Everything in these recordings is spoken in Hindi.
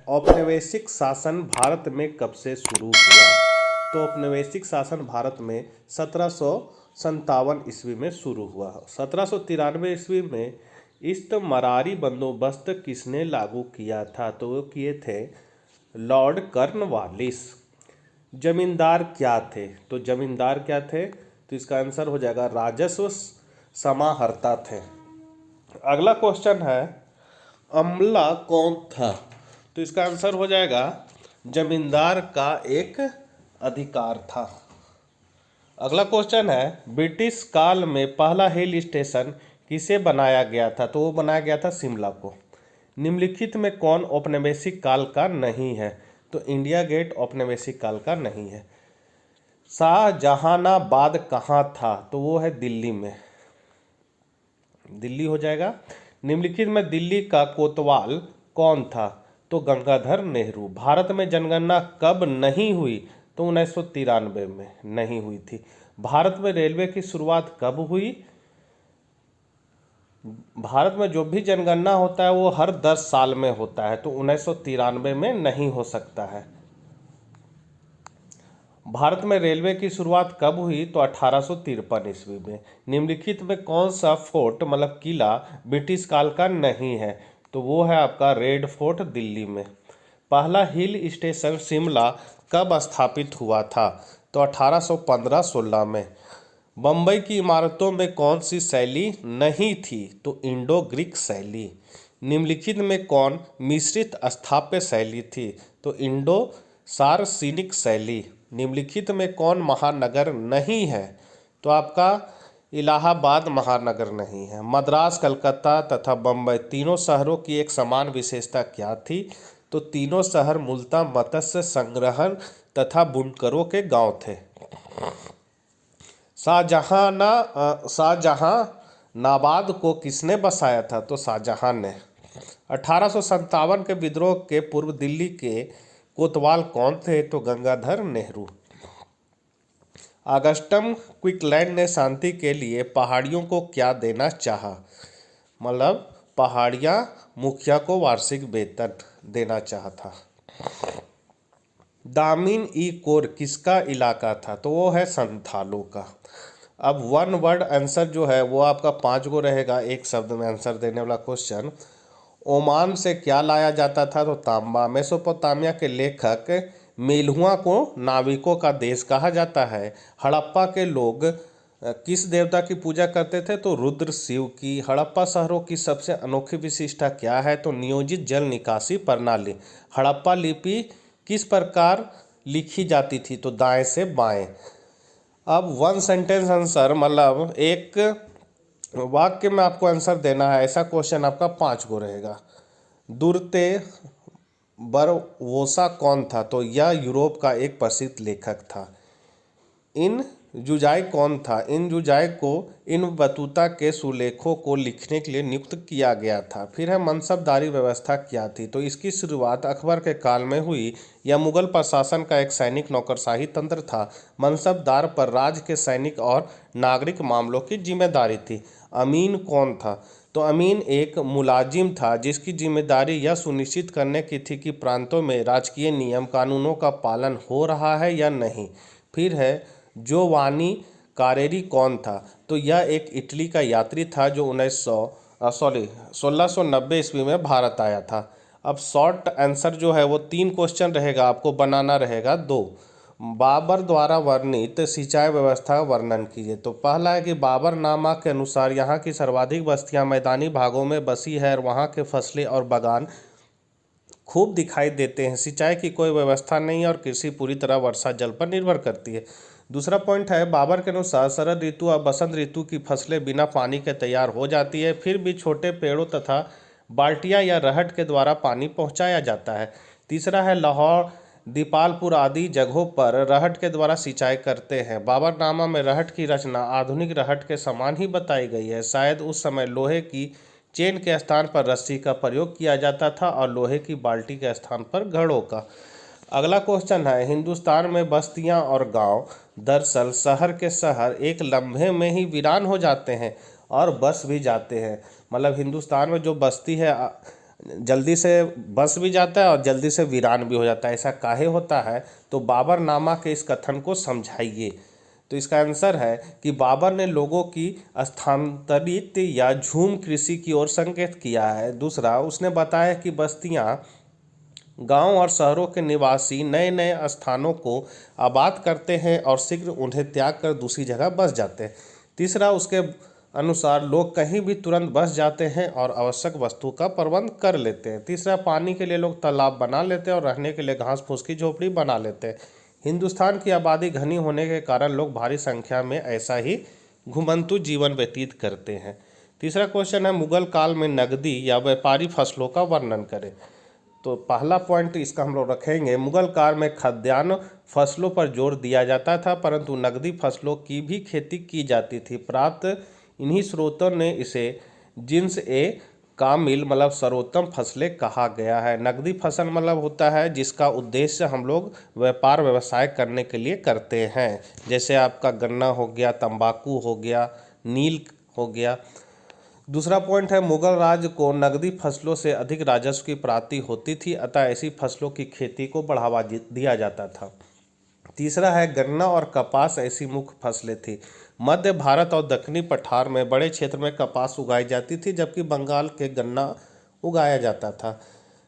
औपनिवेशिक शासन भारत में कब से शुरू हुआ? तो औपनिवेशिक शासन भारत में 1757 ईस्वी में शुरू हुआ। 1793 ईस्वी में इस्टमरारी बंदोबस्त किसने लागू किया था? तो वो किए थे लॉर्ड कॉर्नवालिस। जमींदार क्या थे? तो जमींदार क्या थे? तो इसका आंसर हो जाएगा राजस्व समाहर्ता थे। अगला क्वेश्चन है अमला कौन था? तो इसका आंसर हो जाएगा जमींदार का एक अधिकार था। अगला क्वेश्चन है ब्रिटिश काल में पहला हिल स्टेशन किसे बनाया गया था? तो वो बनाया गया था शिमला को। निम्नलिखित में कौन औपनिवेशिक काल का नहीं है? तो इंडिया गेट औपनिवेशिक काल का नहीं है। शाहजहानाबाद कहाँ था? तो वो है दिल्ली में, दिल्ली हो जाएगा। निम्नलिखित में दिल्ली का कोतवाल कौन था? तो गंगाधर नेहरू। भारत में जनगणना कब नहीं हुई? तो 1993 में नहीं हुई थी। भारत में रेलवे की शुरुआत कब हुई? भारत में जो भी जनगणना होता है वो हर 10 साल में होता है, तो 1993 में नहीं हो सकता है। भारत में रेलवे की शुरुआत कब हुई? तो 1853 ईस्वी में। निम्नलिखित में कौन सा फोर्ट मतलब किला ब्रिटिश काल का नहीं है? तो वो है आपका रेड फोर्ट दिल्ली में। पहला हिल स्टेशन शिमला कब स्थापित हुआ था? तो 1815-16 में। बम्बई की इमारतों में कौन सी शैली नहीं थी? तो इंडो ग्रीक शैली। निम्नलिखित में कौन मिश्रित स्थापत्य शैली थी? तो इंडो सार्वजनिक शैली। निम्नलिखित में कौन महानगर नहीं है? तो आपका इलाहाबाद महानगर नहीं है। मद्रास, कलकत्ता तथा बम्बई तीनों शहरों की एक समान विशेषता क्या थी? तो तीनों शहर मूलतः मत्स्य संग्रहण तथा बुनकरों के गांव थे। शाहजहानाबाद को किसने बसाया था? तो शाहजहां ने। 1857 के विद्रोह के पूर्व दिल्ली के कोतवाल कौन थे? तो गंगाधर नेहरू। अगस्टम क्विकलैंड ने शांति के लिए पहाड़ियों को क्या देना चाहा? मतलब पहाड़ियाँ मुखिया को वार्षिक वेतन देना चाहा था। दामिन ई कोर किसका इलाका था? तो वो है संथालों का। अब वन वर्ड आंसर जो है वो आपका 5 गो रहेगा, एक शब्द में आंसर देने वाला क्वेश्चन। ओमान से क्या लाया जाता था? तो तांबा। मेसोपोटामिया के लेखक मेलुआ को नाविकों का देश कहा जाता है। हड़प्पा के लोग किस देवता की पूजा करते थे? तो रुद्र शिव की। हड़प्पा शहरों की सबसे अनोखी विशेषता क्या है? तो नियोजित जल निकासी प्रणाली। हड़प्पा लिपि किस प्रकार लिखी जाती थी? तो दाएं से बाएं। अब वन सेंटेंस आंसर मतलब एक वाक्य में आपको आंसर देना है, ऐसा क्वेश्चन आपका 5 गो रहेगा। दुर्ते बरवोसा कौन था? तो यह यूरोप का एक प्रसिद्ध लेखक था। इन जुजाई कौन था? इन जुजाई को इन बतूता के सुलेखों को लिखने के लिए नियुक्त किया गया था। फिर है मनसबदारी व्यवस्था क्या थी? तो इसकी शुरुआत अकबर के काल में हुई। यह मुगल प्रशासन का एक सैनिक नौकरशाही तंत्र था। मनसबदार पर राज्य के सैनिक और नागरिक मामलों की जिम्मेदारी थी। अमीन कौन था? तो अमीन एक मुलाजिम था जिसकी जिम्मेदारी यह सुनिश्चित करने की थी कि प्रांतों में राजकीय नियम कानूनों का पालन हो रहा है या नहीं। फिर है जोवानी कारेरी कौन था? तो यह एक इटली का यात्री था जो 1690 ईस्वी में भारत आया था। अब शॉर्ट आंसर जो है वो 3 क्वेश्चन रहेगा, आपको बनाना रहेगा 2। बाबर द्वारा वर्णित सिंचाई व्यवस्था का वर्णन कीजिए। तो पहला है कि बाबरनामा के अनुसार यहाँ की सर्वाधिक बस्तियाँ मैदानी भागों में बसी है और वहाँ के फसलें और बागान खूब दिखाई देते हैं। सिंचाई की कोई व्यवस्था नहीं है और कृषि पूरी तरह वर्षा जल पर निर्भर करती है। दूसरा पॉइंट है बाबर के अनुसार शरद ऋतु और बसंत ऋतु की फसलें बिना पानी के तैयार हो जाती है, फिर भी छोटे पेड़ों तथा बाल्टियाँ या रहट के द्वारा पानी पहुँचाया जाता है। तीसरा है लाहौर, दीपालपुर आदि जगहों पर रहट के द्वारा सिंचाई करते हैं। बाबरनामा में रहट की रचना आधुनिक रहट के समान ही बताई गई है। शायद उस समय लोहे की चेन के स्थान पर रस्सी का प्रयोग किया जाता था और लोहे की बाल्टी के स्थान पर घड़ों का। अगला क्वेश्चन है हिंदुस्तान में बस्तियां और गांव दरअसल शहर के शहर एक लम्हे में ही वीरान हो जाते हैं और बस भी जाते हैं। मतलब हिंदुस्तान में जो बस्ती है जल्दी से बस भी जाता है और जल्दी से वीरान भी हो जाता है। ऐसा काहे होता है? तो बाबरनामा के इस कथन को समझाइए। तो इसका आंसर है कि बाबर ने लोगों की स्थानांतरित या झूम कृषि की ओर संकेत किया है। दूसरा, उसने बताया कि बस्तियां, गांव और शहरों के निवासी नए नए स्थानों को आबाद करते हैं और शीघ्र उन्हें त्याग कर दूसरी जगह बस जाते हैं। तीसरा, उसके अनुसार लोग कहीं भी तुरंत बस जाते हैं और आवश्यक वस्तु का प्रबंध कर लेते हैं। तीसरा, पानी के लिए लोग तालाब बना लेते हैं और रहने के लिए घास फूस की झोपड़ी बना लेते हैं। हिंदुस्तान की आबादी घनी होने के कारण लोग भारी संख्या में ऐसा ही घुमंतु जीवन व्यतीत करते हैं। तीसरा क्वेश्चन है, मुगल काल में नकदी या व्यापारी फसलों का वर्णन करें। तो पहला पॉइंट इसका हम लोग रखेंगे, मुगल काल में खाद्यान्न फसलों पर जोर दिया जाता था, परंतु नकदी फसलों की भी खेती की जाती थी। प्राप्त इन्हीं स्रोतों ने इसे जिन्स ए कामिल मतलब सर्वोत्तम फसलें कहा गया है। नकदी फसल मतलब होता है जिसका उद्देश्य हम लोग व्यापार व्यवसाय करने के लिए करते हैं, जैसे आपका गन्ना हो गया, तंबाकू हो गया, नील हो गया। दूसरा पॉइंट है, मुगल राज को नकदी फसलों से अधिक राजस्व की प्राप्ति होती थी, अतः ऐसी फसलों की खेती को बढ़ावा दिया जाता था। तीसरा है, गन्ना और कपास ऐसी मुख्य फसलें थी। मध्य भारत और दक्षिणी पठार में बड़े क्षेत्र में कपास उगाई जाती थी, जबकि बंगाल के गन्ना उगाया जाता था।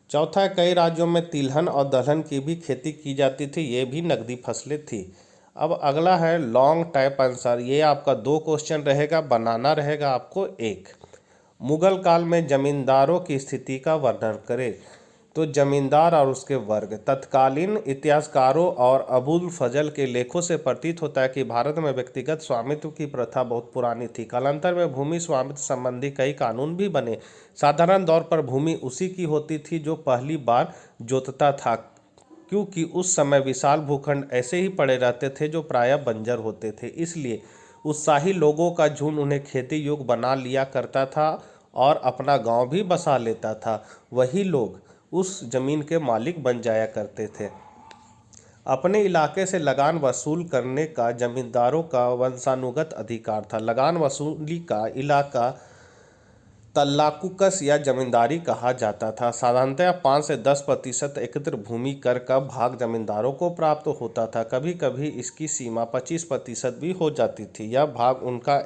चौथा है, कई राज्यों में तिलहन और दलहन की भी खेती की जाती थी, ये भी नकदी फसलें थी। अब अगला है लॉन्ग टाइप आंसर, ये आपका 2 क्वेश्चन रहेगा, बनाना रहेगा आपको 1। मुगल काल में जमींदारों की स्थिति का वर्णन करें। तो जमींदार और उसके वर्ग, तत्कालीन इतिहासकारों और अबुल फजल के लेखों से प्रतीत होता है कि भारत में व्यक्तिगत स्वामित्व की प्रथा बहुत पुरानी थी। कालांतर में भूमि स्वामित्व संबंधी कई कानून भी बने। साधारण तौर पर भूमि उसी की होती थी जो पहली बार जोतता था, क्योंकि उस समय विशाल भूखंड ऐसे ही पड़े रहते थे जो प्रायः बंजर होते थे। इसलिए उत्साही लोगों का झुंड उन्हें खेती योग्य बना लिया करता था और अपना गांव भी बसा लेता था। वही लोग उस जमीन के मालिक बन जाया करते थे। अपने इलाके से लगान वसूल करने का जमींदारों का वंशानुगत अधिकार था। लगान वसूली का इलाका तल्लाकुकस या जमींदारी कहा जाता था। साधारणतः 5 से 10% एकत्र भूमि कर का भाग जमींदारों को प्राप्त होता था। कभी कभी इसकी सीमा 25% भी हो जाती थी। यह भाग उनका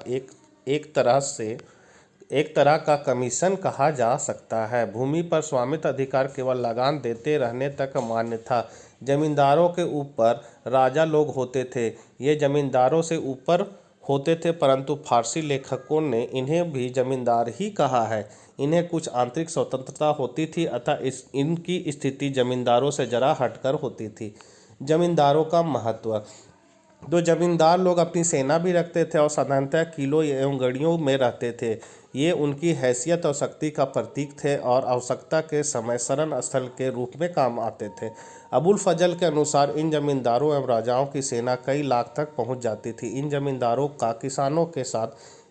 एक तरह का कमीशन कहा जा सकता है। भूमि पर स्वामित्व अधिकार केवल लगान देते रहने तक मान्य था। जमींदारों के ऊपर राजा लोग होते थे, ये जमींदारों से ऊपर होते थे, परंतु फारसी लेखकों ने इन्हें भी जमींदार ही कहा है। इन्हें कुछ आंतरिक स्वतंत्रता होती थी, अतः इनकी स्थिति जमींदारों से जरा हटकर होती थी। जमींदारों का महत्व, दो जमींदार लोग अपनी सेना भी रखते थे और साधारणतः किलों एवं गड़ियों में रहते थे। ये उनकी हैसियत और शक्ति का प्रतीक थे और आवश्यकता के समय शरण स्थल के रूप में काम आते थे। अबुल फजल के अनुसार इन जमींदारों एवं राजाओं की सेना कई लाख तक पहुंच जाती थी। इन जमींदारों का किसानों के साथ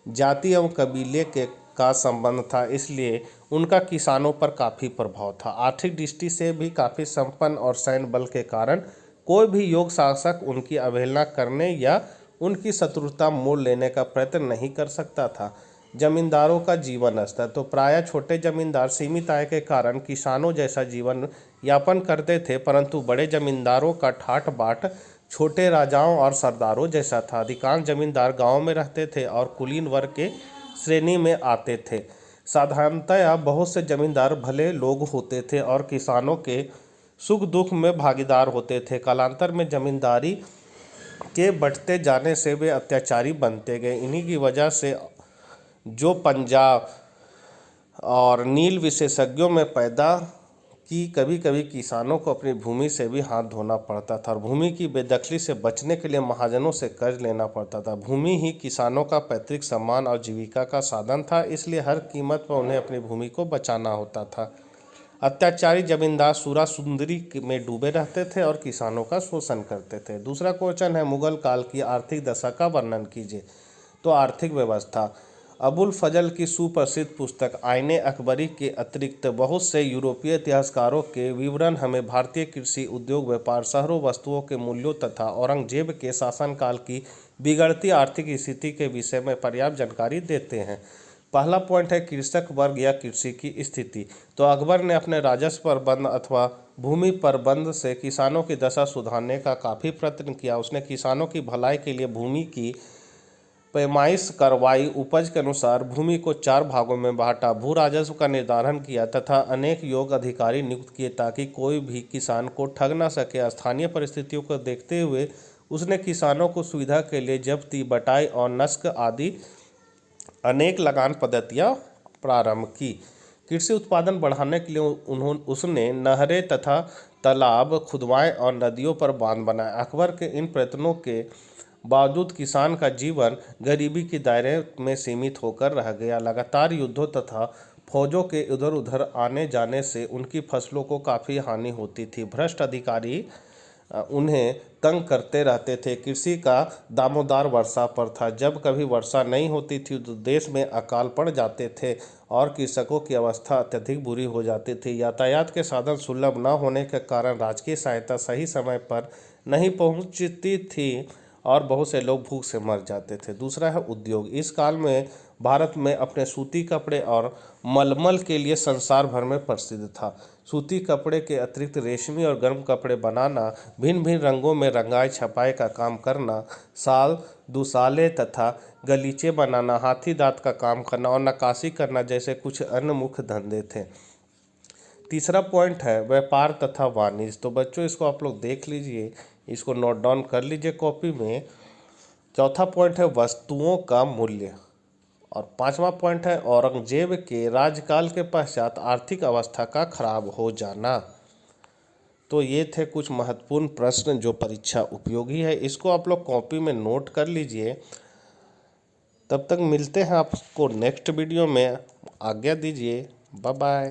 जाति एवं कबीले का संबंध था, इसलिए उनका किसानों पर काफ़ी प्रभाव था। आर्थिक दृष्टि से भी काफ़ी संपन्न और सैन्य बल के कारण कोई भी योग्य शासक उनकी अवहेलना करने या उनकी शत्रुता मोल लेने का प्रयत्न नहीं कर सकता था। जमींदारों का जीवन स्तर, तो प्रायः छोटे जमींदार सीमित आय के कारण किसानों जैसा जीवन यापन करते थे, परंतु बड़े जमींदारों का ठाठ बाट छोटे राजाओं और सरदारों जैसा था। अधिकांश जमींदार गाँव में रहते थे और कुलीन वर्ग के श्रेणी में आते थे। साधारणतया बहुत से जमींदार भले लोग होते थे और किसानों के सुख दुख में भागीदार होते थे। कालांतर में जमींदारी के बढ़ते जाने से वे अत्याचारी बनते गए। इन्हीं की वजह से जो पंजाब और नील विशेषज्ञों में पैदा कि कभी कभी किसानों को अपनी भूमि से भी हाथ धोना पड़ता था और भूमि की बेदखली से बचने के लिए महाजनों से कर्ज लेना पड़ता था। भूमि ही किसानों का पैतृक सम्मान और जीविका का साधन था, इसलिए हर कीमत पर उन्हें अपनी भूमि को बचाना होता था। अत्याचारी जमींदार सूरा सुंदरी में डूबे रहते थे और किसानों का शोषण करते थे। दूसरा क्वेश्चन है, मुगल काल की आर्थिक दशा का वर्णन कीजिए। तो आर्थिक व्यवस्था, अबुल फजल की सुप्रसिद्ध पुस्तक आईने अकबरी के अतिरिक्त बहुत से यूरोपीय इतिहासकारों के विवरण हमें भारतीय कृषि, उद्योग, व्यापार, शहरों, वस्तुओं के मूल्यों तथा औरंगजेब के शासनकाल की बिगड़ती आर्थिक स्थिति के विषय में पर्याप्त जानकारी देते हैं। पहला पॉइंट है कृषक वर्ग या कृषि की स्थिति। तो अकबर ने अपने राजस्व प्रबंध अथवा भूमि प्रबंध से किसानों की दशा सुधारने का काफ़ी प्रयत्न किया। उसने किसानों की भलाई के लिए भूमि की पैमाइश करवाई, उपज के अनुसार भूमि को 4 भागों में बांटा, भू राजस्व का निर्धारण किया तथा अनेक योग्य अधिकारी नियुक्त किए ताकि कोई भी किसान को ठग न सके। स्थानीय परिस्थितियों को देखते हुए उसने किसानों को सुविधा के लिए जब्ती, बटाई और नस्क आदि अनेक लगान पद्धतियाँ प्रारंभ की। कृषि उत्पादन बढ़ाने के लिए उसने नहरें तथा तालाब खुदवाए और नदियों पर बांध बनाए। अकबर के इन प्रयत्नों के बावजूद किसान का जीवन गरीबी के दायरे में सीमित होकर रह गया। लगातार युद्धों तथा फौजों के इधर उधर आने जाने से उनकी फसलों को काफ़ी हानि होती थी। भ्रष्ट अधिकारी उन्हें तंग करते रहते थे। कृषि का दामोदार वर्षा पर था। जब कभी वर्षा नहीं होती थी तो देश में अकाल पड़ जाते थे और कृषकों की अवस्था अत्यधिक बुरी हो जाती थी। यातायात के साधन सुलभ न होने के कारण राजकीय सहायता सही समय पर नहीं पहुंचती थी और बहुत से लोग भूख से मर जाते थे। दूसरा है उद्योग। इस काल में भारत में अपने सूती कपड़े और मलमल के लिए संसार भर में प्रसिद्ध था। सूती कपड़े के अतिरिक्त रेशमी और गर्म कपड़े बनाना, भिन्न भिन्न रंगों में रंगाई छपाई का काम करना, साल दुसाले तथा गलीचे बनाना, हाथी दांत का काम करना और नक्काशी करना जैसे कुछ अन्य मुख्य धंधे थे। तीसरा पॉइंट है व्यापार तथा वाणिज्य। तो बच्चों इसको आप लोग देख लीजिए, इसको नोट डाउन कर लीजिए कॉपी में। चौथा पॉइंट है वस्तुओं का मूल्य और पांचवा पॉइंट है औरंगजेब के राज्यकाल के पश्चात आर्थिक अवस्था का खराब हो जाना। तो ये थे कुछ महत्वपूर्ण प्रश्न जो परीक्षा उपयोगी है। इसको आप लोग कॉपी में नोट कर लीजिए। तब तक मिलते हैं आपको नेक्स्ट वीडियो में। आज्ञा दीजिए। Bye bye.